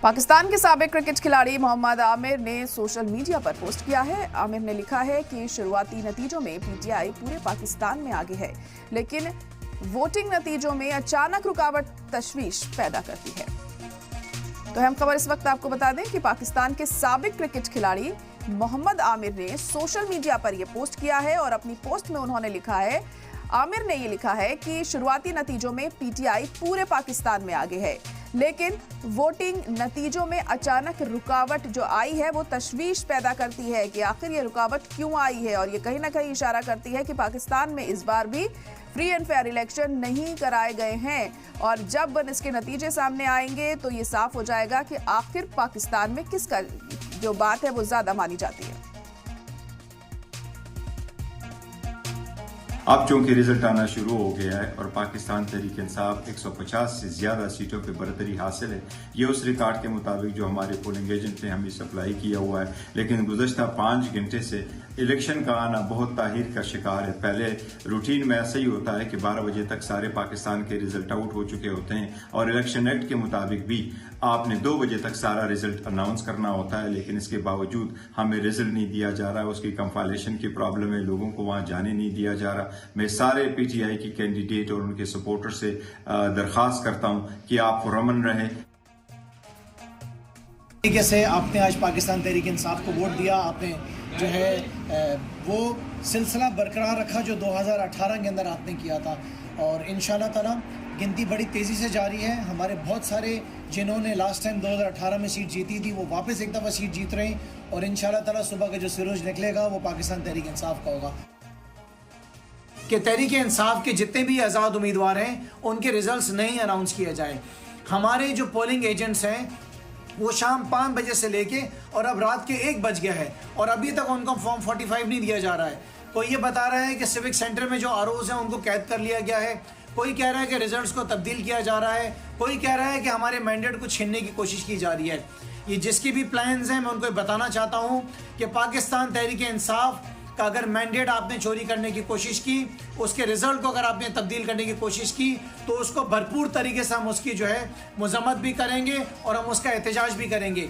पाकिस्तान के साबिक क्रिकेट खिलाड़ी मोहम्मद आमिर ने सोशल मीडिया पर पोस्ट किया है। आमिर ने लिखा है कि शुरुआती नतीजों में पीटीआई पूरे पाकिस्तान में आगे है, लेकिन वोटिंग नतीजों में अचानक रुकावट तशवीश पैदा करती है। तो अहम खबर इस वक्त आपको बता दें कि पाकिस्तान के साबिक क्रिकेट खिलाड़ी मोहम्मद आमिर ने सोशल मीडिया पर यह पोस्ट किया है और अपनी पोस्ट में उन्होंने लिखा है, आमिर ने ये लिखा है कि शुरुआती नतीजों में पीटीआई पूरे पाकिस्तान में आगे है, लेकिन वोटिंग नतीजों में अचानक रुकावट जो आई है वो तशवीश पैदा करती है कि आखिर ये रुकावट क्यों आई है। और ये कहीं ना कहीं इशारा करती है कि पाकिस्तान में इस बार भी फ्री एंड फेयर इलेक्शन नहीं कराए गए हैं, और जब इसके नतीजे सामने आएंगे तो ये साफ हो जाएगा कि आखिर पाकिस्तान में किसका जो बात है वो ज्यादा मानी जाती है। अब चूंकि रिजल्ट आना शुरू हो गया है और पाकिस्तान तहरीक इंसाफ 150 से ज्यादा सीटों पर बरतरी हासिल है, ये उस रिकॉर्ड के मुताबिक जो हमारे पोलिंग एजेंट ने हमें सप्लाई किया हुआ है। लेकिन गुज़श्ता 5 घंटे से इलेक्शन का आना बहुत ताहीर का शिकार है। पहले रूटीन में ऐसा ही होता है कि 12 बजे तक सारे पाकिस्तान के रिजल्ट आउट हो चुके होते हैं और इलेक्शन एक्ट के मुताबिक भी आपने 2 बजे तक सारा रिजल्ट अनाउंस करना होता है, लेकिन इसके बावजूद हमें रिजल्ट नहीं दिया जा रहा है। उसकी कंफालेशन की प्रॉब्लम है, लोगों को वहां जाने नहीं दिया जा रहा। मैं सारे पीटीआई के कैंडिडेट और उनके सपोर्टर से दरखास्त करता हूं कि आप पुरअमन रहें। तरीके से आपने आज पाकिस्तान तहरीक इंसाफ को वोट दिया, आपने जो है वो सिलसिला बरकरार रखा जो 2018 के अंदर आपने किया था, और इंशाल्लाह ताला गिनती बड़ी तेज़ी से जारी है। हमारे बहुत सारे जिन्होंने लास्ट टाइम 2018 में सीट जीती थी वो वापस एक दफ़ा सीट जीत रहे हैं, और इंशाल्लाह ताला सुबह का जो सूरज निकलेगा वो पाकिस्तान तहरीक इंसाफ का होगा। कि तहरीक इंसाफ के जितने भी आज़ाद उम्मीदवार हैं उनके रिजल्ट्स नहीं अनाउंस किए जाए। हमारे जो पोलिंग एजेंट्स हैं वो शाम 5 बजे से लेके और अब रात के 1 बज गया है और अभी तक उनको फॉर्म 45 नहीं दिया जा रहा है। कोई ये बता रहा है कि सिविक सेंटर में जो आरओज़ हैं उनको कैद कर लिया गया है, कोई कह रहा है कि रिजल्ट्स को तब्दील किया जा रहा है, कोई कह रहा है कि हमारे मैंडेट को छीनने की कोशिश की जा रही है। ये जिसकी भी प्लान्स हैं मैं उनको बताना चाहता हूँ कि पाकिस्तान तहरीक इंसाफ का अगर मैंडेट आपने चोरी करने की कोशिश की, उसके रिजल्ट को अगर आपने तब्दील करने की कोशिश की, तो उसको भरपूर तरीके से हम उसकी जो है मजम्मत भी करेंगे और हम उसका एहतजाज भी करेंगे।